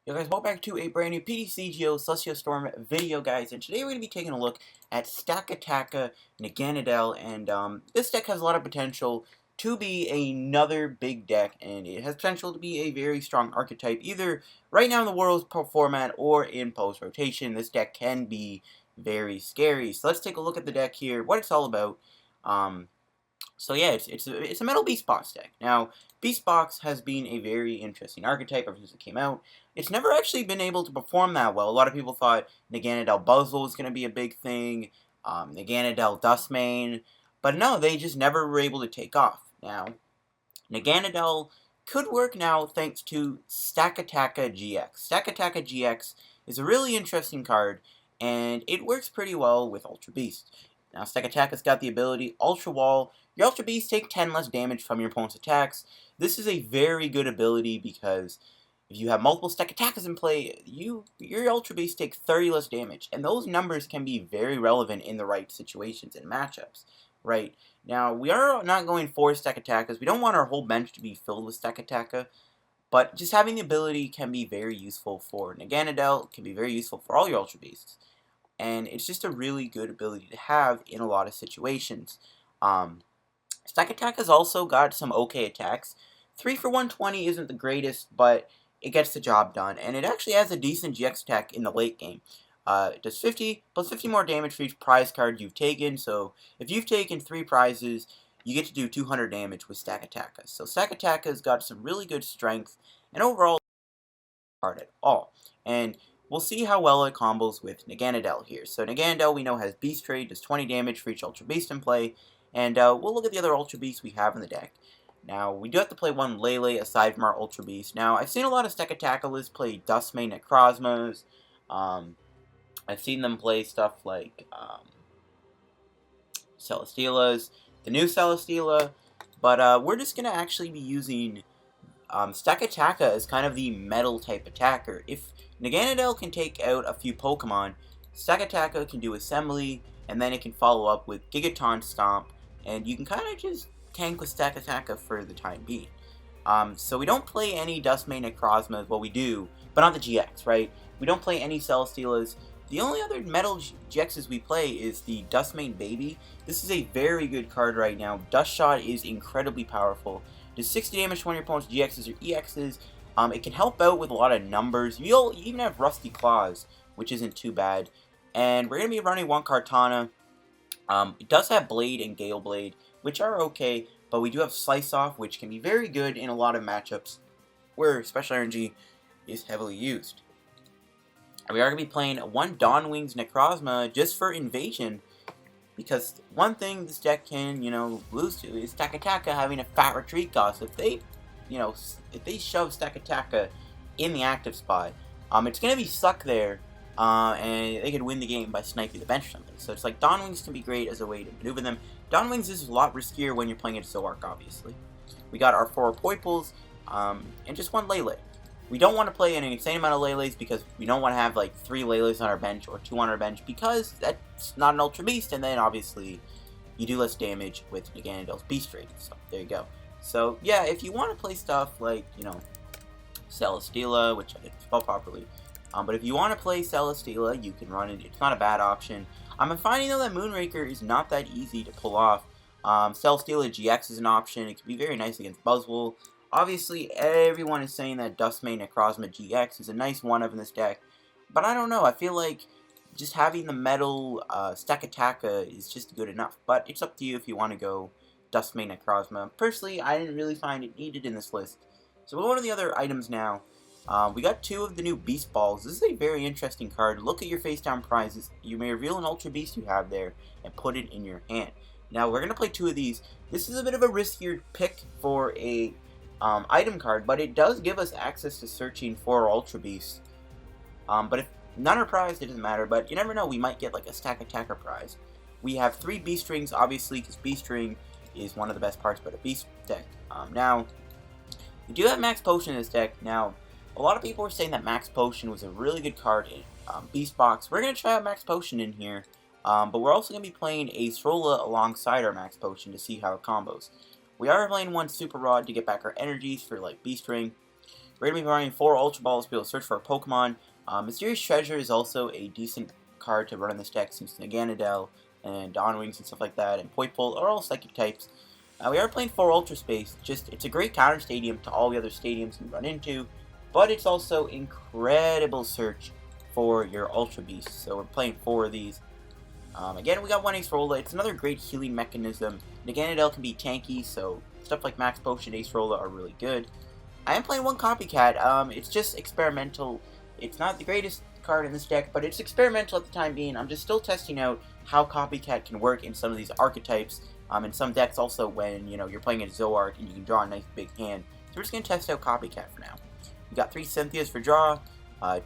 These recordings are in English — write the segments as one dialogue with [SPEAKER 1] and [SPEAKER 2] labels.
[SPEAKER 1] Yo guys, welcome back to a brand new PTCGO Celestial Storm video, guys, and today we're going to be taking a look at Stakataka Naganadel, and this deck has a lot of potential to be another big deck, and it has potential to be a very strong archetype, either right now in the Worlds format or in post-rotation. This deck can be very scary, so let's take a look at the deck here, what it's all about. So yeah, it's a Metal Beast Box deck. Now, Beast Box has been a very interesting archetype ever since it came out. It's never actually been able to perform that well. A lot of people thought Naganadel-GX was going to be a big thing, Naganadel Dusk main, but no, they just never were able to take off. Now, Naganadel could work now thanks to Stakataka-GX. Stakataka-GX is a really interesting card, and it works pretty well with Ultra Beast. Now, Stakataka's got the ability Ultra Wall. Your Ultra Beasts take 10 less damage from your opponent's attacks. This is a very good ability because if you have multiple Stakatakas in play, your Ultra Beasts take 30 less damage. And those numbers can be very relevant in the right situations and matchups. Right? Now, we are not going for Stakatakas. We don't want our whole bench to be filled with Stakataka. But just having the ability can be very useful for Naganadel. Can be very useful for all your Ultra Beasts. And it's just a really good ability to have in a lot of situations. Stakataka's also got some okay attacks. 3 for 120 isn't the greatest, but it gets the job done. And it actually has a decent GX attack in the late game. It does 50, plus 50 more damage for each prize card you've taken. So if you've taken 3 prizes, you get to do 200 damage with Stakataka. So Stakataka's got some really good strength, and overall, hard at all. And we'll see how well it combos with Naganadel here. So Naganadel, we know, has Beast Trade, does 20 damage for each Ultra Beast in play, and we'll look at the other Ultra Beasts we have in the deck. Now, we do have to play one Lele aside from our Ultra Beast. Now, I've seen a lot of Stakataka lists play Dusk main Necrozmas. I've seen them play stuff like Celestialas, the new Celestiala, but we're just going to actually be using Stakataka as kind of the metal type attacker. If Naganadel can take out a few Pokemon, Stakataka can do Assembly, and then it can follow up with Gigaton Stomp, and you can kind of just tank with Stakataka for the time being. So we don't play any Duskmane Necrozmas, well we do, but not the GX, right? We don't play any Celestialas. The only other Metal GXs we play is the Duskmane Baby. This is a very good card right now. Dust Shot is incredibly powerful. Does 60 damage to one of your opponent's GXs or EXs. It can help out with a lot of numbers. You'll even have Rusty Claws, which isn't too bad. And we're going to be running one Kartana. It does have Blade and Gale Blade, which are okay, but we do have Slice Off, which can be very good in a lot of matchups where Special Energy is heavily used. And we are going to be playing one Dawn Wings Necrozma just for Invasion, because one thing this deck can, lose to is Stakataka having a fat retreat cost. If they, if they shove Stakataka in the active spot, it's going to be stuck there, and they could win the game by sniping the bench or something. So it's like Dawn Wings can be great as a way to maneuver them. Dawn Wings is a lot riskier when you're playing it Zoark, obviously. We got our 4 Poipoles, and just one Lele. We don't want to play an insane amount of Leles because we don't want to have like 3 Leles on our bench or 2 on our bench, because that's not an Ultra Beast, and then obviously you do less damage with Naganadel's Beast Trade. So there you go. So yeah, if you want to play stuff like, Celestiala, which I didn't spell properly, but if you want to play Celestiala, you can run it. It's not a bad option. I'm finding though that Moonraker is not that easy to pull off. Celstiala GX is an option. It can be very nice against Buzzwole. Obviously, everyone is saying that Duskmane Necrozma-GX is a nice one-of in this deck, but I don't know, I feel like just having the metal Stakataka is just good enough, but it's up to you if you want to go Duskmane Necrozma. Personally, I didn't really find it needed in this list. So we'll go to the other items now. We got 2 of the new Beast Balls. This is a very interesting card. Look at your face-down prizes. You may reveal an Ultra Beast you have there and put it in your hand. Now, we're going to play 2 of these. This is a bit of a riskier pick for a item card, but it does give us access to searching for Ultra Beasts. But if none are prized, it doesn't matter, but you never know, we might get like a Stakataka prize. We have 3 Beast Rings, obviously, because Beast Ring is one of the best parts about a Beast deck. Now, we do have Max Potion in this deck. Now, a lot of people were saying that Max Potion was a really good card in Beast Box. We're going to try out Max Potion in here, but we're also going to be playing Acerola alongside our Max Potion to see how it combos. We are playing one Super Rod to get back our energies for like Beast Ring. We're going to be running 4 Ultra Balls to be able to search for a Pokemon. Mysterious Treasure is also a decent card to run in this deck, since Naganadel and Dawnwings and stuff like that, and Poipole are all Psychic types. We are playing 4 Ultra Space. It's a great counter stadium to all the other stadiums you run into, but it's also incredible search for your Ultra Beasts. So we're playing 4 of these. Again, we got 1 Acerola. It's another great healing mechanism. Naganadel can be tanky, so stuff like Max Potion Acerola are really good. I am playing 1 Copycat. It's just experimental. It's not the greatest card in this deck, but it's experimental at the time being. I'm just still testing out how Copycat can work in some of these archetypes. In some decks also when, you're playing a Zoroark and you can draw a nice big hand. So we're just going to test out Copycat for now. We got 3 Cynthias for draw,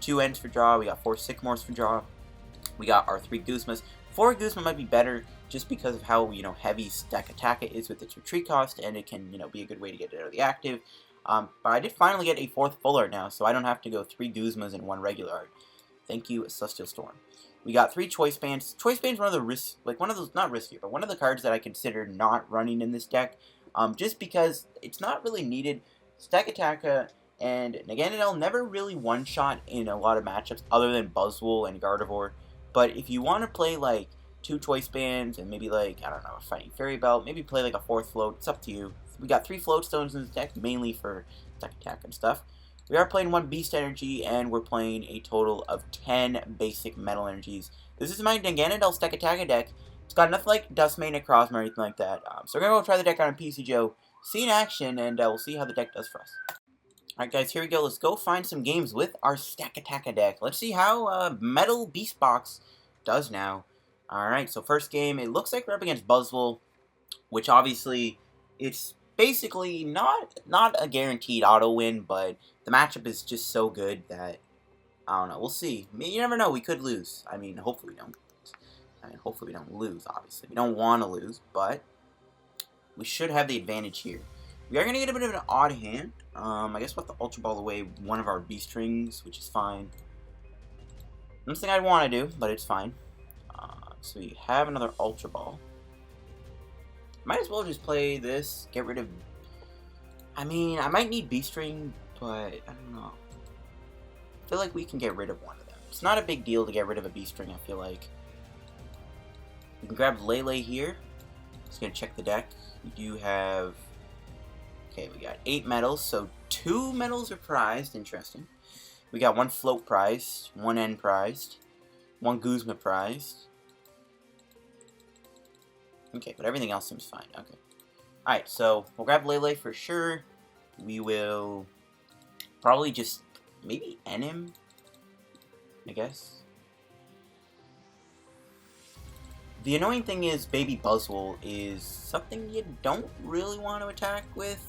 [SPEAKER 1] 2 Ents for draw, we got 4 Sycamores for draw. We got our 3 Guzmas. 4 Guzma might be better just because of how, heavy Stakataka is with its retreat cost, and it can, be a good way to get it out of the active. But I did finally get a 4th full art now, so I don't have to go 3 Guzmas and 1 regular art. Thank you, Celestial Storm. We got 3 Choice Bands. Choice Bands one of the not risky, but one of the cards that I consider not running in this deck, just because it's not really needed. Stakataka and Naganadel never really one-shot in a lot of matchups other than Buzzwole and Gardevoir. But if you want to play like 2 Choice Bands and maybe like, I don't know, a Fighting Fairy Belt, maybe play like a 4th Float, it's up to you. We got 3 Float Stones in this deck, mainly for Stakataka and stuff. We are playing 1 Beast Energy, and we're playing a total of 10 basic Metal Energies. This is my Naganadel Stakataka deck. It's got nothing like Duskmane, Necrozma, or anything like that. So we're going to go try the deck out on PTCGO, see in action, and we'll see how the deck does for us. Alright guys, here we go. Let's go find some games with our Stakataka deck. Let's see how Metal Beast Box does now. Alright, so first game, it looks like we're up against Buzzwole, which obviously, it's basically not a guaranteed auto win, but the matchup is just so good that, I don't know, we'll see. I mean, you never know, we could lose. I mean, hopefully we don't. Hopefully we don't lose, obviously. We don't want to lose, but we should have the advantage here. We are going to get a bit of an odd hand. I guess we'll have to Ultra Ball away one of our Beast Rings, which is fine. Nothing I'd want to do, but it's fine. So we have another Ultra Ball. Might as well just play this, get rid of... I mean, I might need Beast Ring, but I don't know. I feel like we can get rid of one of them. It's not a big deal to get rid of a Beast Ring, I feel like. We can grab Lele here. Just gonna check the deck. We do have... Okay, we got 8 medals, so 2 medals are prized. Interesting. We got 1 Float prized, 1 End prized, 1 Guzma prized. Okay, but everything else seems fine. Okay. Alright, so we'll grab Lele for sure. We will probably just maybe end him, I guess. The annoying thing is Baby Buzzwole is something you don't really want to attack with,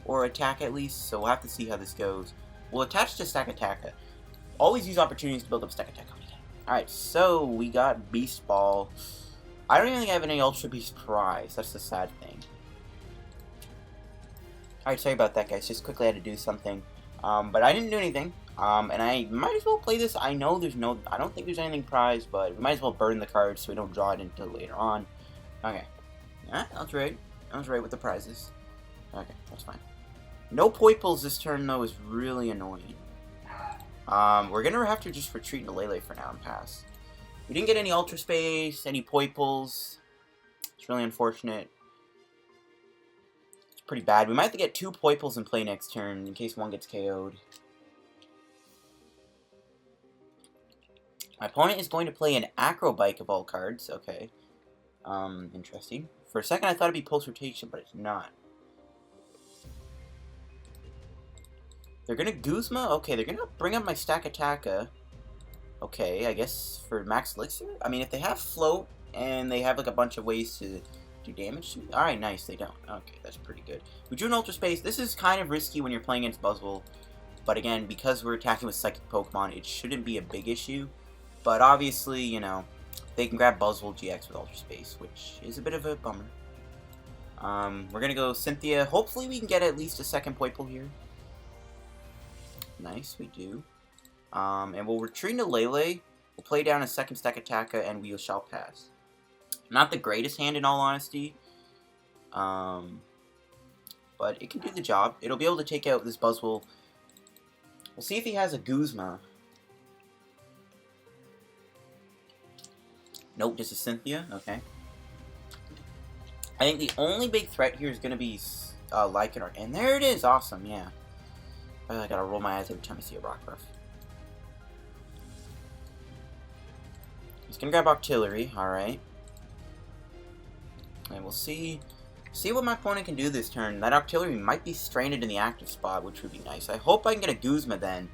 [SPEAKER 1] or attack at least, so we'll have to see how this goes. We'll attach to Stakataka. Always use opportunities to build up Stakataka. Alright, so we got Beast Ball. I don't even think I have any Ultra Beast prize. That's the sad thing. Alright, sorry about that, guys. Just quickly had to do something. But I didn't do anything. And I might as well play this. I know there's no... I don't think there's anything prized, but we might as well burn the card so we don't draw it until later on. Okay. Yeah, that's right. I was right with the prizes. Okay, that's fine. No Poipoles this turn, though, is really annoying. We're gonna have to just retreat into Lele for now and pass. We didn't get any Ultra Space, any Poipoles. It's really unfortunate. It's pretty bad. We might have to get 2 Poipoles in play next turn in case one gets KO'd. My opponent is going to play an Acrobike of all cards. Okay. Interesting. For a second I thought it'd be Pulse Rotation, but it's not. They're gonna Guzma? Okay, they're gonna bring up my Stakataka. Okay, I guess for Max Elixir? I mean, if they have Float, and they have like a bunch of ways to do damage to me. Alright, nice, they don't. Okay, that's pretty good. We drew an Ultra Space. This is kind of risky when you're playing against Buzzwole. But again, because we're attacking with Psychic Pokemon, it shouldn't be a big issue. But obviously, you know, they can grab Buzzwole GX with Ultra Space, which is a bit of a bummer. We're gonna go Cynthia. Hopefully we can get at least a second Poipole here. Nice, we do. And we'll retreat into Lele. We'll play down a second Stakataka, and we shall pass. Not the greatest hand, in all honesty. But it can do the job. It'll be able to take out this Buzzwole We'll see if he has a Guzma. Nope, this is Cynthia. Okay. I think the only big threat here is going to be Lycanroc. And there it is. Awesome, yeah. I gotta roll my eyes every time I see a Rockruff. He's going to grab Artillery. Alright. And we'll see what my opponent can do this turn. That Artillery might be stranded in the active spot, which would be nice. I hope I can get a Guzma then.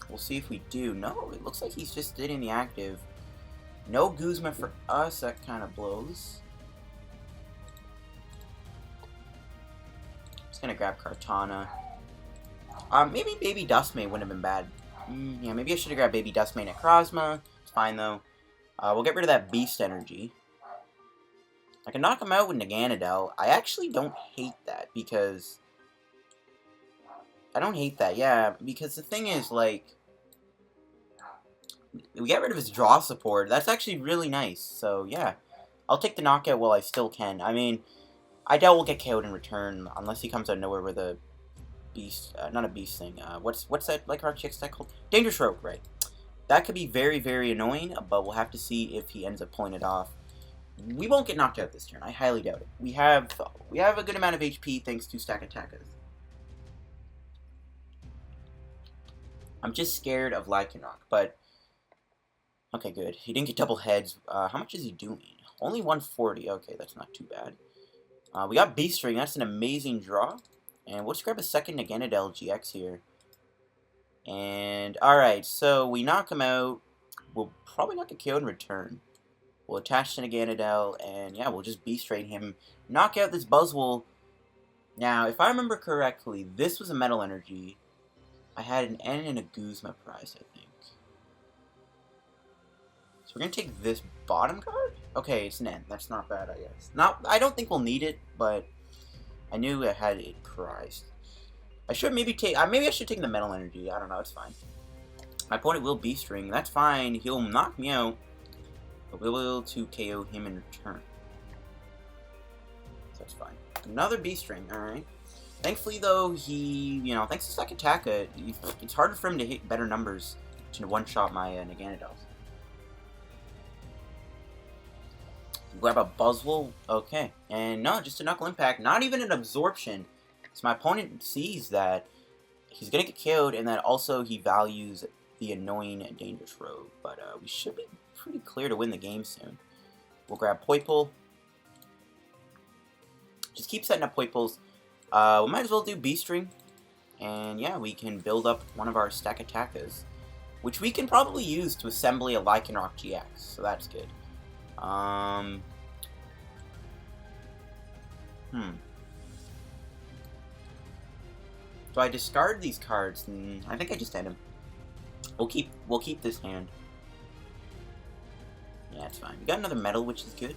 [SPEAKER 1] We'll see if we do. No, it looks like he's just sitting in the active. No Guzma for us. That kind of blows. Just gonna grab Kartana. Maybe Baby Dustmay wouldn't have been bad. Yeah, maybe I should have grabbed Baby Dustmay Necrozma. It's fine though. We'll get rid of that Beast Energy. I can knock him out with Naganadel. I actually don't hate that because... I don't hate that, yeah, because the thing is, like... We get rid of his draw support. That's actually really nice, so yeah. I'll take the knockout while I still can. I mean, I doubt we'll get KO'd in return, unless he comes out of nowhere with a Beast... not a Beast thing. What's that, like, our GX deck called? Dangerous Rogue, right. That could be very, very annoying, but we'll have to see if he ends up pulling it off. We won't get knocked out this turn. I highly doubt it. We have a good amount of HP thanks to Stakatakas. I'm just scared of Lycanroc, but... Okay, good. He didn't get double heads. How much is he doing? Only 140. Okay, that's not too bad. We got Beast Ring. That's an amazing draw. And we'll just grab a second Naganadel-GX here. And, alright, so we knock him out. We'll probably not get KO'd in return. We'll attach to Naganadel, and yeah, we'll just Beast Raid him. Knock out this Buzzwole. Now, if I remember correctly, this was a Metal Energy. I had an N and a Guzma prize, I think. So we're going to take this bottom card? Okay, it's an N. That's not bad, I guess. I don't think we'll need it, but I knew I had it prized. I should maybe take... maybe I should take the Metal Energy. I don't know, it's fine. My opponent will Beast Ring. That's fine. He'll knock me out. But we'll be able to KO him in return. So that's fine. Another Beast Ring, alright. Thankfully, though, he, thanks to Stakataka, it's harder for him to hit better numbers to one-shot my Naganadels. Grab a Buzzwole, okay. And no, just a Knuckle Impact, not even an Absorption. So my opponent sees that he's going to get KO'd, and that also he values the annoying and dangerous rogue. But we should be pretty clear to win the game soon. We'll grab Poipole. Just keep setting up Poipoles. We might as well do Beast Ring. And yeah, we can build up one of our Stakatakas, which we can probably use to assemble a Lycanroc GX. So that's good. Do I discard these cards? I think I just end them. We'll keep this hand. Yeah, it's fine. We got another metal, which is good.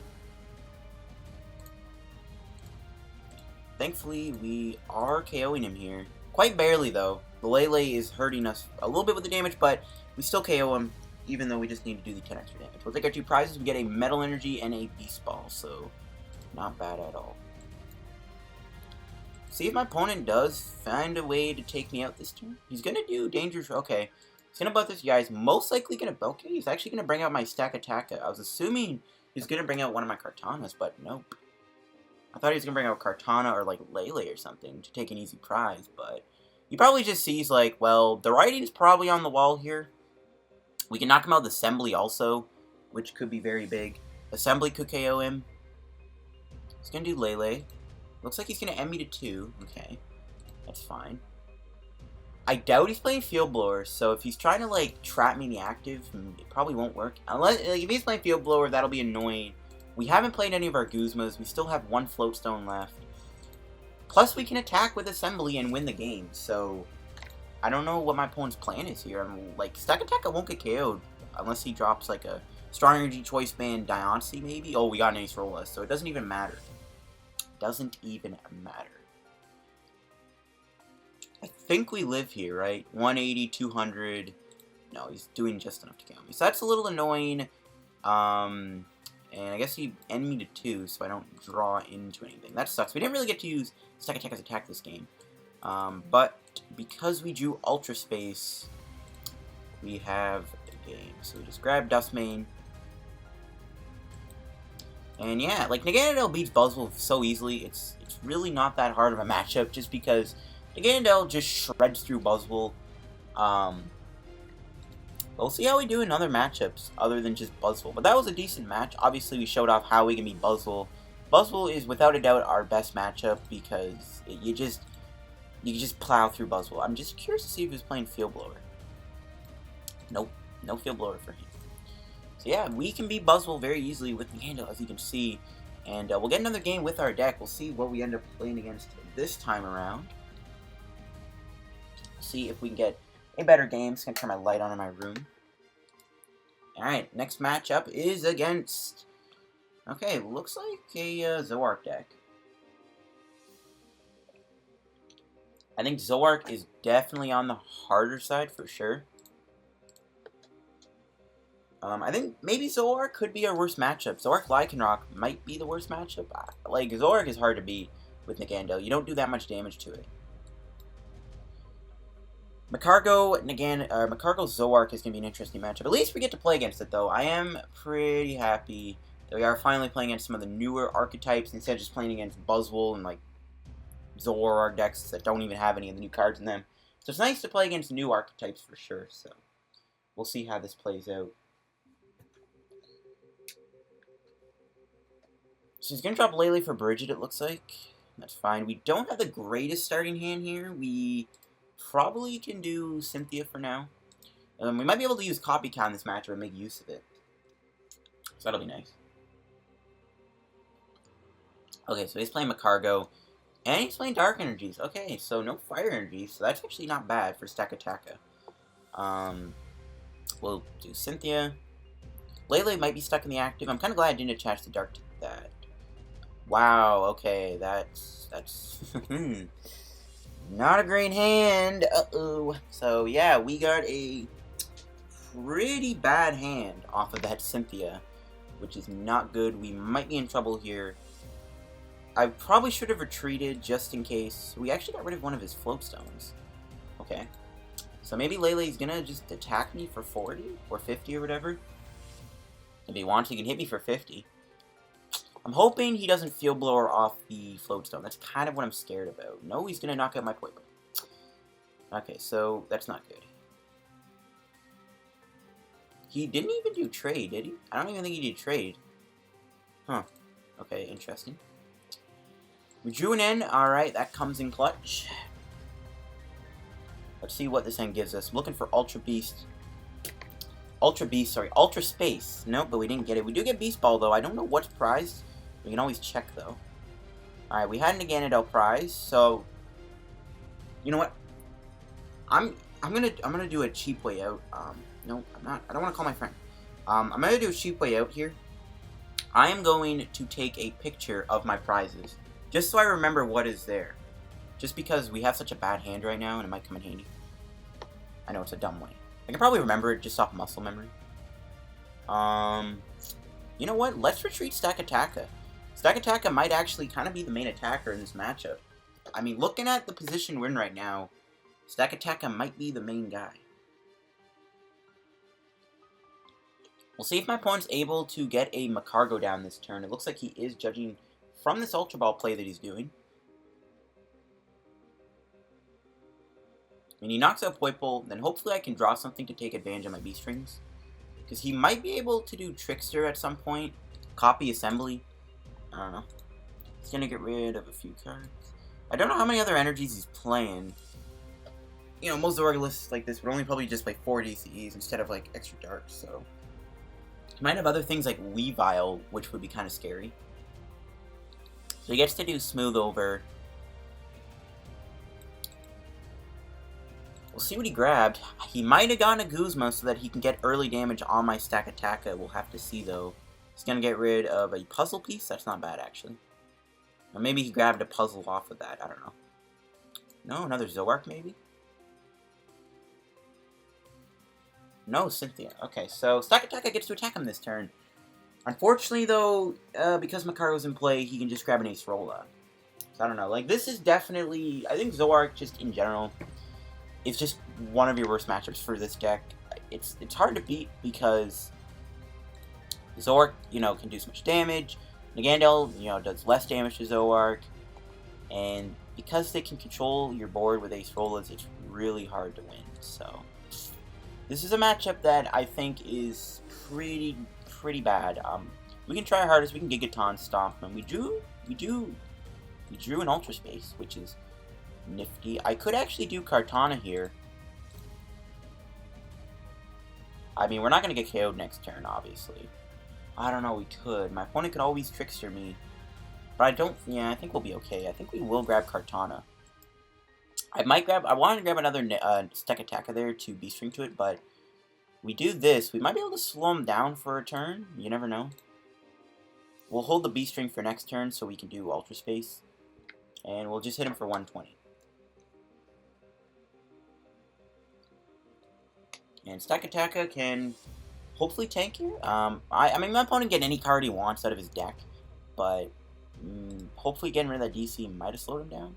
[SPEAKER 1] Thankfully, we are KOing him here. Quite barely, though. The Lele is hurting us a little bit with the damage, but we still KO him, even though we just need to do the 10 extra damage. We'll take our two prizes. We get a Metal Energy and a Beast Ball, so not bad at all. See if my opponent does find a way to take me out this turn. He's going to do Dangerous... Okay. He's going to buff this guy. He's most likely going to... Okay, he's actually going to bring out my Stakataka. I was assuming he's going to bring out one of my Kartanas, but nope. I thought he was going to bring out Kartana or, like, Lele or something to take an easy prize, but he probably just sees, like, well, the writing's probably on the wall here. We can knock him out with Assembly also, which could be very big. Assembly could KO him. He's going to do Lele. Looks like he's going to end me to 2. Okay, that's fine. I doubt he's playing Field Blower, so if he's trying to, like, trap me in the active, it probably won't work. Unless, like, if he's playing Field Blower, that'll be annoying. We haven't played any of our Guzmas. We still have one Float Stone left. Plus, we can attack with Assembly and win the game, so I don't know what my opponent's plan is here. Like, Stakataka won't get KO'd unless he drops, like, a Strong Energy Choice Band Diancie, maybe? Oh, we got an Acerola, so it doesn't even matter. Doesn't even matter. I think we live here, right? 180, 200. No, he's doing just enough to KO me. So that's a little annoying. And I guess he ended me to 2, so I don't draw into anything. That sucks. We didn't really get to use Stakataka's attack this game. But because we drew Ultra Space, we have a game. So we just grab Dusk main. And yeah, like, Naganadel beats Buzzwole so easily, it's really not that hard of a matchup, just because Naganadel just shreds through Buzzwole. We'll see how we do in other matchups, other than just Buzzwole. But that was a decent match. Obviously, we showed off how we can beat Buzzwole. Buzzwole is, without a doubt, our best matchup, because you just plow through Buzzwole. I'm just curious to see if he's playing Field Blower. Nope, no Field Blower for him. So yeah, we can beat Buzzwole very easily with Naganadel, as you can see. And we'll get another game with our deck. We'll see what we end up playing against this time around. See if we can get a better game. Just gonna turn my light on in my room. Alright, next matchup is against... Okay, looks like a Zoroark deck. I think Zoroark is definitely on the harder side for sure. I think maybe Zoroark could be our worst matchup. Zoroark Lycanroc might be the worst matchup. Like, Zoroark is hard to beat with Naganadel. You don't do that much damage to it. Magcargo Zoroark is going to be an interesting matchup. At least we get to play against it, though. I am pretty happy that we are finally playing against some of the newer archetypes instead of just playing against Buzzwole and, like, Zoroark decks that don't even have any of the new cards in them. So it's nice to play against new archetypes for sure. So we'll see how this plays out. So he's going to drop Lele for Bridget, it looks like. That's fine. We don't have the greatest starting hand here. We probably can do Cynthia for now. We might be able to use Copycat in this matchup and make use of it. So that'll be nice. Okay, so he's playing Magcargo. And he's playing Dark Energies. Okay, so no Fire Energies. So that's actually not bad for Stakataka. We'll do Cynthia. Lele might be stuck in the active. I'm kind of glad I didn't attach the Dark to that. Wow, okay, that's not a great hand. Uh-oh. So, yeah, we got a pretty bad hand off of that Cynthia, which is not good. We might be in trouble here. I probably should have retreated just in case. We actually got rid of one of his Float Stones. Okay. So maybe Lele's gonna just attack me for 40 or 50 or whatever. If he wants, he can hit me for 50. I'm hoping he doesn't Field Blower off the Float Stone. That's kind of what I'm scared about. No, he's going to knock out my Poipole. Okay, so that's not good. He didn't even do trade, did he? I don't even think he did trade. Huh. Okay, interesting. We drew an N. Alright, that comes in clutch. Let's see what this end gives us. I'm looking for Ultra Space. Nope, but we didn't get it. We do get Beast Ball, though. I don't know what's prized. We can always check, though. Alright, we had an Naganadel prize, so... You know what? I'm gonna do a cheap way out. No, I'm not. I don't want to call my friend. I'm gonna do a cheap way out here. I am going to take a picture of my prizes, just so I remember what is there. Just because we have such a bad hand right now, and it might come in handy. I know it's a dumb way. I can probably remember it just off muscle memory. You know what? Let's retreat Stakataka. Stakataka might actually kind of be the main attacker in this matchup. I mean, looking at the position we're in right now, Stakataka might be the main guy. We'll see if my opponent's able to get a Magcargo down this turn. It looks like he is, judging from this Ultra Ball play that he's doing. When he knocks out Poipole, then hopefully I can draw something to take advantage of my Beast Rings. Because he might be able to do Trickster at some point. Copy Assembly. I don't know. He's going to get rid of a few cards. I don't know how many other energies he's playing. You know, most Zoroark lists like this would only probably just play 4 DCEs instead of like extra darks, so. He might have other things like Weavile, which would be kind of scary. So he gets to do Smooth Over. We'll see what he grabbed. He might have gotten a Guzma so that he can get early damage on my Stakataka. We'll have to see, though. He's going to get rid of a puzzle piece. That's not bad, actually. Or maybe he grabbed a puzzle off of that. I don't know. No, another Zoroark, maybe? No, Cynthia. Okay, so Stakataka gets to attack him this turn. Unfortunately, though, because Magcargo's in play, he can just grab an Acerola. So I don't know. Like, this is definitely... I think Zoroark, just in general, is just one of your worst matchups for this deck. It's hard to beat because Zoroark, you know, can do so much damage. Naganadel, you know, does less damage to Zoroark. And because they can control your board with Acerolas, it's really hard to win. So, this is a matchup that I think is pretty bad. We can try our hardest. We can Gigaton Stomp them. We drew an Ultra Space, which is nifty. I could actually do Kartana here. I mean, we're not going to get KO'd next turn, obviously. I don't know, we could. My opponent could always Trickster me. But I don't... Yeah, I think we'll be okay. I think we will grab Kartana. I wanted to grab another Stakataka there to Beast Ring to it, but we do this. We might be able to slow him down for a turn. You never know. We'll hold the Beast Ring for next turn so we can do Ultra Space. And we'll just hit him for 120. And Stakataka can hopefully tank here. I mean, my opponent can get any card he wants out of his deck. But hopefully getting rid of that DC might have slowed him down.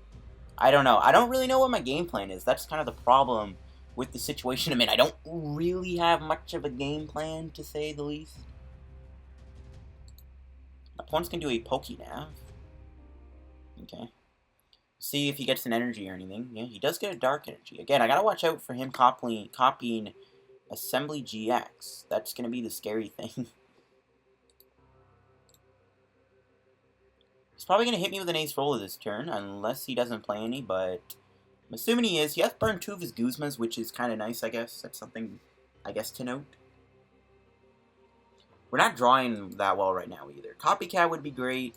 [SPEAKER 1] I don't know. I don't really know what my game plan is. That's kind of the problem with the situation I'm in. I don't really have much of a game plan, to say the least. My opponent's going to do a Pokénav. Okay. See if he gets an energy or anything. Yeah, he does get a dark energy. Again, I got to watch out for him copying Assembly GX. That's going to be the scary thing. He's probably going to hit me with an Acerola this turn, unless he doesn't play any, but I'm assuming he is. He has burned 2 of his Guzmas, which is kind of nice, I guess. That's something, I guess, to note. We're not drawing that well right now, either. Copycat would be great.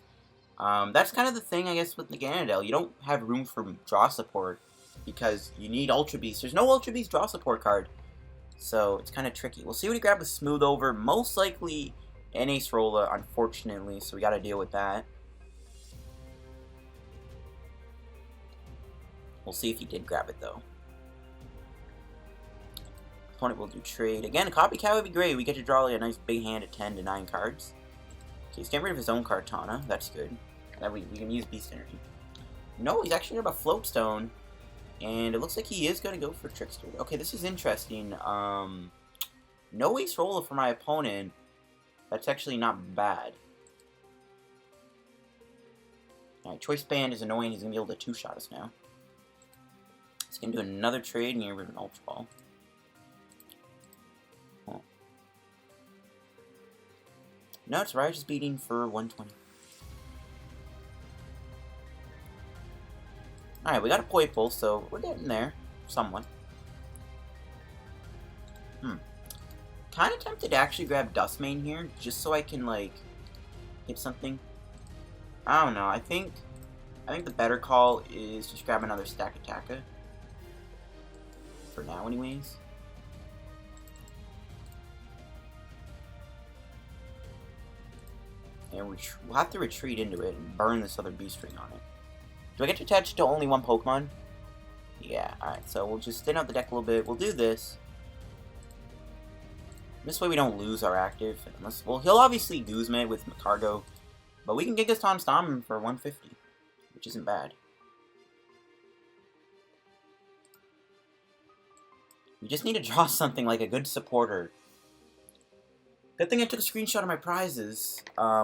[SPEAKER 1] That's kind of the thing, I guess, with Naganadel. You don't have room for draw support, because you need Ultra Beast. There's no Ultra Beast draw support card, so it's kind of tricky. We'll see what he grabs with Smooth Over. Most likely an Acerola, unfortunately, so we got to deal with that. We'll see if he did grab it, though. Opponent will do trade. Again, a Copycat would be great. We get to draw like a nice big hand of 10 to 9 cards. Okay, he's getting rid of his own Kartana. That's good. And then we can use Beast Energy. No, he's actually got a Float Stone. And it looks like he is going to go for Trickster. Okay, this is interesting. No Acerola for my opponent. That's actually not bad. Alright, Choice Band is annoying. He's going to be able to 2-shot us now. He's going to do another trade and get rid of an Ultra Ball. Oh. No, it's Riot's beating for 120. Alright, we got a Poipole, so we're getting there. Somewhat. Kind of tempted to actually grab Dusk main here, just so I can, like, hit something. I don't know, I think the better call is just grab another Stakataka. For now, anyways. And we'll have to retreat into it and burn this other Beast Ring on it. Do I get to attach to only one Pokemon? Yeah, alright, so we'll just thin out the deck a little bit. We'll do this. This way we don't lose our active. Unless, well, he'll obviously Guzma it with Cargo. But we can Gigaton Stomp him for 150. Which isn't bad. We just need to draw something like a good supporter. Good thing I took a screenshot of my prizes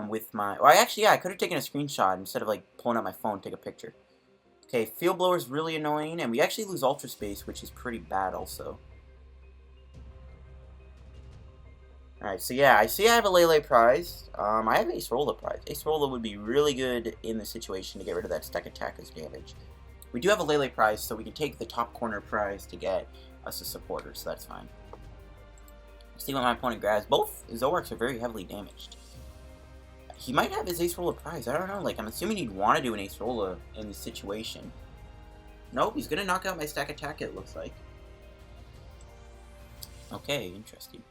[SPEAKER 1] with my... Well, actually, yeah, I could have taken a screenshot instead of, like, pulling out my phone to take a picture. Okay, Field Blower is really annoying, and we actually lose Ultra Space, which is pretty bad also. Alright, so yeah, I see I have a Lele prize. I have Acerola prize. Acerola would be really good in this situation to get rid of that Stakataka's damage. We do have a Lele prize, so we can take the top corner prize to get us a supporter, so that's fine. Let's see what my opponent grabs. Both Zoroarks are very heavily damaged. He might have his Acerola prize. I don't know. Like, I'm assuming he'd want to do an Acerola in this situation. Nope, he's going to knock out my Stakataka, it looks like. Okay, interesting.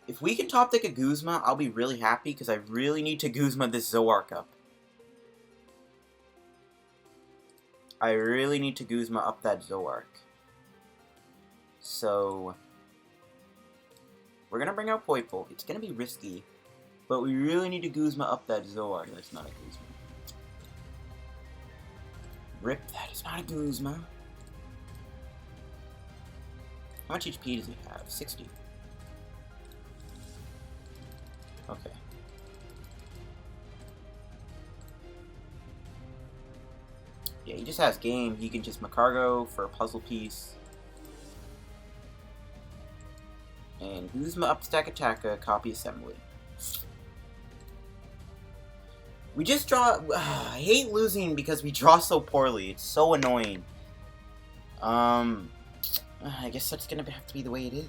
[SPEAKER 1] If we can top deck a Guzma, I'll be really happy, because I really need to Guzma this Zoroark up. I really need to Guzma up that Zoroark. So, we're going to bring out Poipole. It's going to be risky, but we really need to Guzma up that Zoroark. That's not a Guzma. Rip, that is not a Guzma. How much HP does he have? 60. Okay. Yeah, he just has game. He can just Macargo for a puzzle piece. And Guzma up Stakataka, copy assembly. We just draw... I hate losing because we draw so poorly. It's so annoying. I guess that's gonna have to be the way it is.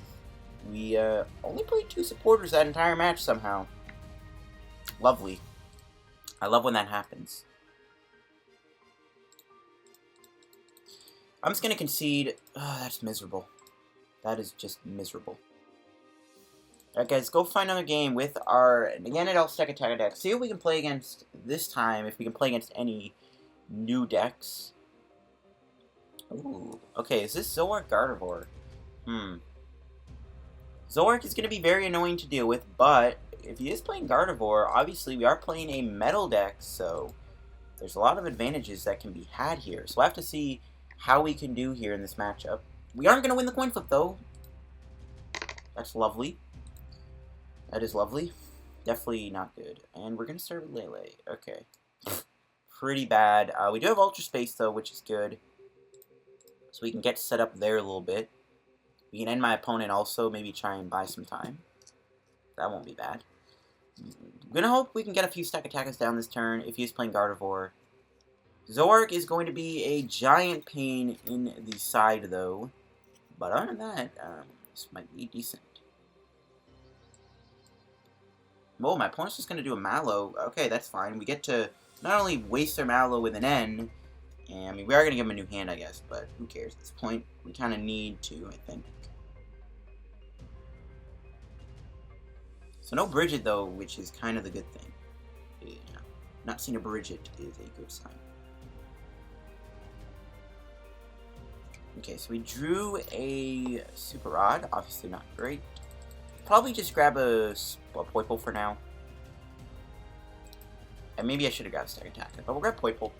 [SPEAKER 1] We only played 2 supporters that entire match somehow. Lovely. I love when that happens. I'm just gonna concede. Oh, that's miserable. That is just miserable. Alright guys, go find another game with our Naganadel Stakataka deck. See what we can play against this time, if we can play against any new decks. Ooh, okay, is this Zoroark Gardevoir? Zoroark is going to be very annoying to deal with, but if he is playing Gardevoir, obviously we are playing a metal deck, so there's a lot of advantages that can be had here. So we'll have to see how we can do here in this matchup. We aren't going to win the coin flip, though. That's lovely. That is lovely. Definitely not good. And we're going to start with Lele. Okay. Pretty bad. We do have Ultra Space, though, which is good. So we can get set up there a little bit. We can end my opponent also, maybe try and buy some time. That won't be bad. I'm going to hope we can get a few Stakatakas down this turn if he is playing Gardevoir. Zoroark is going to be a giant pain in the side, though. But other than that, this might be decent. Oh, my opponent's just going to do a Mallow. Okay, that's fine. We get to not only waste our Mallow with an N, and I mean, we are going to give him a new hand, I guess, but who cares at this point? We kind of need to, I think. So no Bridget, though, which is kind of the good thing. Yeah, not seeing a Bridget is a good sign. Okay, so we drew a Super Rod. Obviously not great. Probably just grab a Poipole for now. And maybe I should have grabbed Stakataka, but we'll grab Poipole.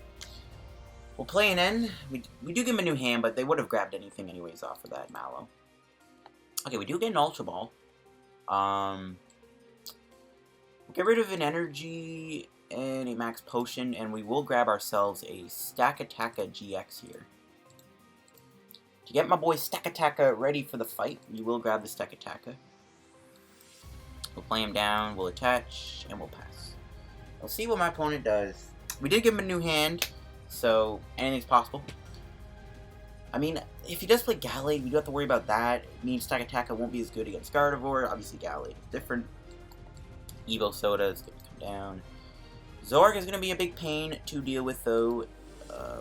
[SPEAKER 1] We'll play an N. We do give him a new hand, but they would have grabbed anything anyways off of that Mallow. Okay, we do get an Ultra Ball. We'll get rid of an Energy and a Max Potion, and we will grab ourselves a Stakataka-GX here. To get my boy Stakataka ready for the fight, we will grab the Stakataka. We'll play him down, we'll attach, and we'll pass. We'll see what my opponent does. We did give him a new hand, so anything's possible. I mean, if he does play Gallade, we do have to worry about that. It means Stakataka won't be as good against Gardevoir. Obviously, Gallade is different. Evo Soda is going to come down. Zoroark is going to be a big pain to deal with, though.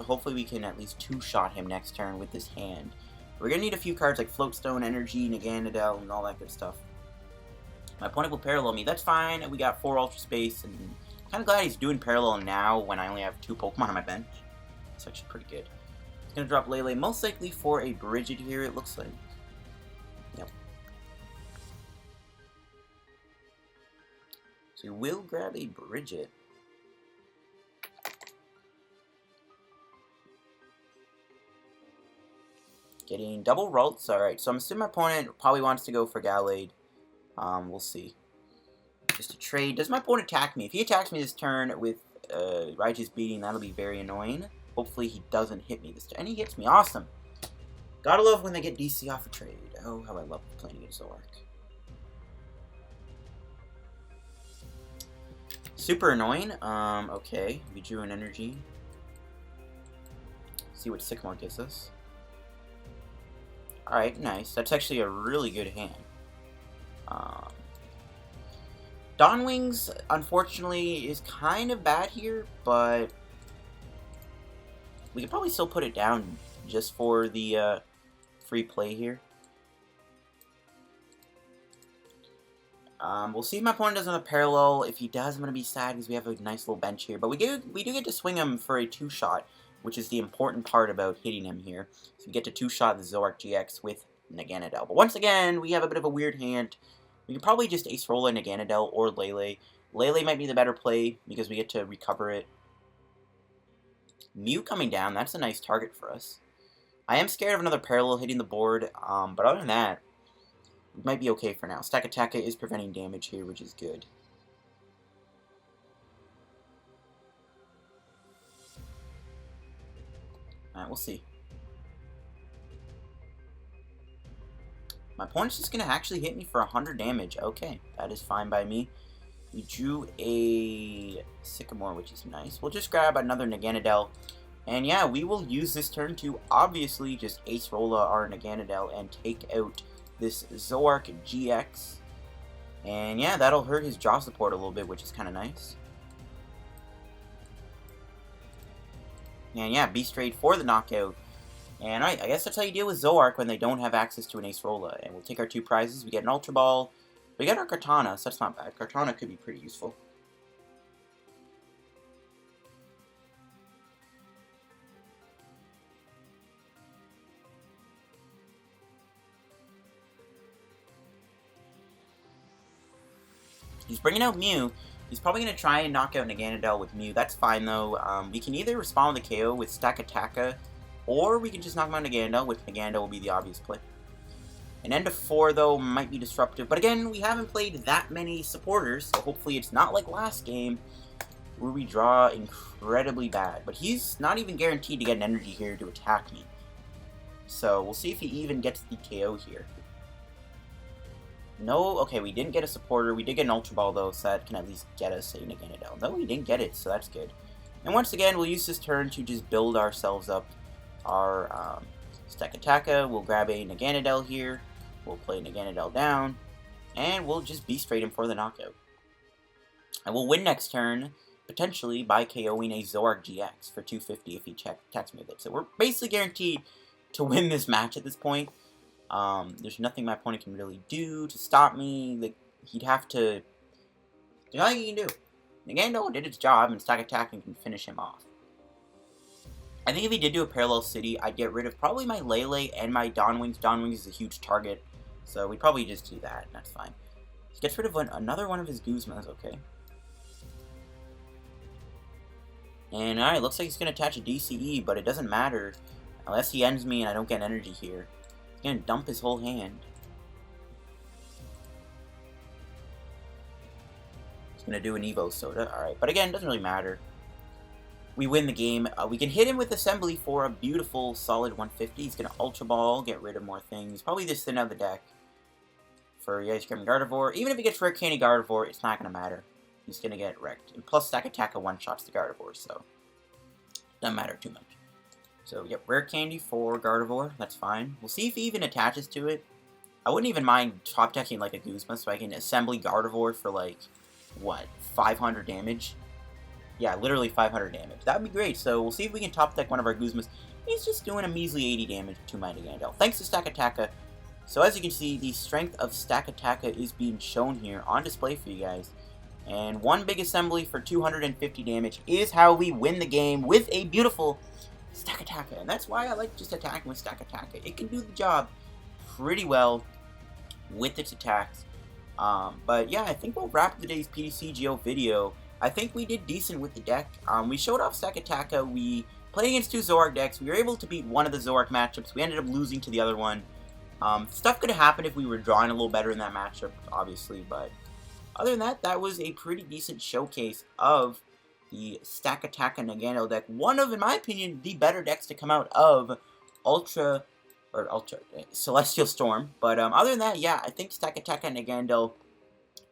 [SPEAKER 1] Hopefully we can at least two-shot him next turn with this hand. We're going to need a few cards like Float Stone, Energy, Naganadel, and all that good stuff. My opponent will parallel me. That's fine. We got 4 Ultra Space, and I'm kind of glad he's doing parallel now when I only have 2 Pokemon on my bench. It's actually pretty good. He's going to drop Lele, most likely for a Bridget here, it looks like. Yep. So we will grab a Bridget. Getting double Ralts. Alright, so I'm assuming my opponent probably wants to go for Gallade. We'll see. Just a trade. Does my opponent attack me? If he attacks me this turn with Raiju's Beating, that'll be very annoying. Hopefully he doesn't hit me this turn. And he hits me. Awesome. Gotta love when they get DC off a trade. Oh, how I love playing against Zoroark. Super annoying. Okay. We drew an Energy. See what Sycamore gives us. Alright, nice. That's actually a really good hand. Dawnwings, unfortunately, is kind of bad here, but we could probably still put it down just for the free play here. We'll see if my opponent doesn't have a parallel. If he does, I'm going to be sad because we have a nice little bench here. But we do get to swing him for a 2-shot, which is the important part about hitting him here. So we get to 2-shot the Zoroark GX with Naganadel. But once again, we have a bit of a weird hand. We can probably just Acerola Naganadel or Lele. Lele might be the better play because we get to recover it. Mew coming down, that's a nice target for us. I am scared of another parallel hitting the board, but other than that, we might be okay for now. Stakataka is preventing damage here, which is good. Alright, we'll see. My opponent's just going to actually hit me for 100 damage. Okay, that is fine by me. We drew a Sycamore, which is nice. We'll just grab another Naganadel. And yeah, we will use this turn to obviously just Acerola our Naganadel and take out this Zoroark-GX. And yeah, that'll hurt his draw support a little bit, which is kind of nice. And yeah, Beast Raid for the knockout. And I guess that's how you deal with Zoroark when they don't have access to an Acerola. And we'll take our 2 prizes. We get an Ultra Ball. We got our Kartana, so that's not bad. Kartana could be pretty useful. He's bringing out Mew. He's probably going to try and knock out Naganadel with Mew. That's fine, though. We can either respond with a KO with Stakataka, or we can just knock him out Naganadel, which Naganadel will be the obvious play. An end of 4, though, might be disruptive. But again, we haven't played that many supporters, so hopefully it's not like last game, where we draw incredibly bad. But he's not even guaranteed to get an energy here to attack me. So we'll see if he even gets the KO here. No, okay, we didn't get a supporter. We did get an Ultra Ball, though, so that can at least get us a Naganadel. No, we didn't get it, so that's good. And once again, we'll use this turn to just build ourselves up our Stakataka. We'll grab a Naganadel here. We'll play Naganadel down. And we'll just Beast Raid him for the knockout. And we'll win next turn, potentially, by KOing a Zoroark-GX for 250 if he attacks me with it. So we're basically guaranteed to win this match at this point. There's nothing my opponent can really do to stop me. Like, he'd have to... There's nothing he can do. Naganadel did its job, and Stakataka can finish him off. I think if he did do a Parallel City, I'd get rid of probably my Lele and my Dawnwings. Dawnwings is a huge target, so we'd probably just do that. That's fine. He gets rid of another one of his Guzmas, okay. And alright, looks like he's going to attach a DCE, but it doesn't matter. Unless he ends me and I don't get energy here. He's going to dump his whole hand. He's going to do an Evo Soda. Alright, but again, it doesn't really matter. We win the game. We can hit him with Assembly for a beautiful, solid 150. He's going to Ultra Ball, get rid of more things. Probably just thin out the deck for Ice Cream Gardevoir. Even if he gets Rare Candy Gardevoir, it's not going to matter. He's going to get wrecked. And plus, Stakataka one-shots the Gardevoir, so doesn't matter too much. So, yep, Rare Candy for Gardevoir. That's fine. We'll see if he even attaches to it. I wouldn't even mind top-decking like a Guzma, so I can Assembly Gardevoir for, like, what, 500 damage? Yeah, literally 500 damage. That would be great. So we'll see if we can top deck one of our Guzmas. He's just doing a measly 80 damage to my Naganadel. Thanks to Stakataka. So as you can see, the strength of Stakataka is being shown here on display for you guys. And one big assembly for 250 damage is how we win the game with a beautiful Stakataka. And that's why I like just attacking with Stakataka. It can do the job pretty well with its attacks. But yeah, I think we'll wrap today's PTCGO video. I think we did decent with the deck. We showed off Stakataka. We played against 2 Zoroark decks. We were able to beat one of the Zoroark matchups. We ended up losing to the other one. Stuff could have happened if we were drawing a little better in that matchup, obviously. But other than that, that was a pretty decent showcase of the Stakataka Naganadel deck. One of, in my opinion, the better decks to come out of Celestial Storm. But other than that, yeah, I think Stakataka Naganadel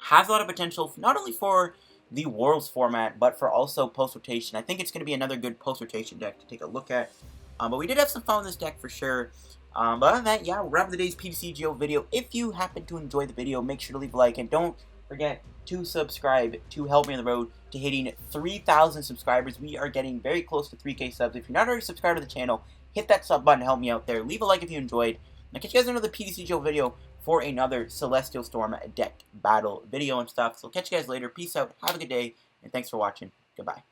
[SPEAKER 1] has a lot of potential, not only for the Worlds format, but for also post-rotation. I think it's going to be another good post-rotation deck to take a look at. But we did have some fun with this deck for sure. But other than that, yeah, we'll wrap today's PTCGO video. If you happen to enjoy the video, make sure to leave a like, and don't forget to subscribe to help me on the road to hitting 3,000 subscribers. We are getting very close to 3K subs. If you're not already subscribed to the channel, hit that sub button to help me out there. Leave a like if you enjoyed. And I'll catch you guys in another PTCGO video for another Celestial Storm deck battle video and stuff. So catch you guys later. Peace out. Have a good day. And thanks for watching. Goodbye.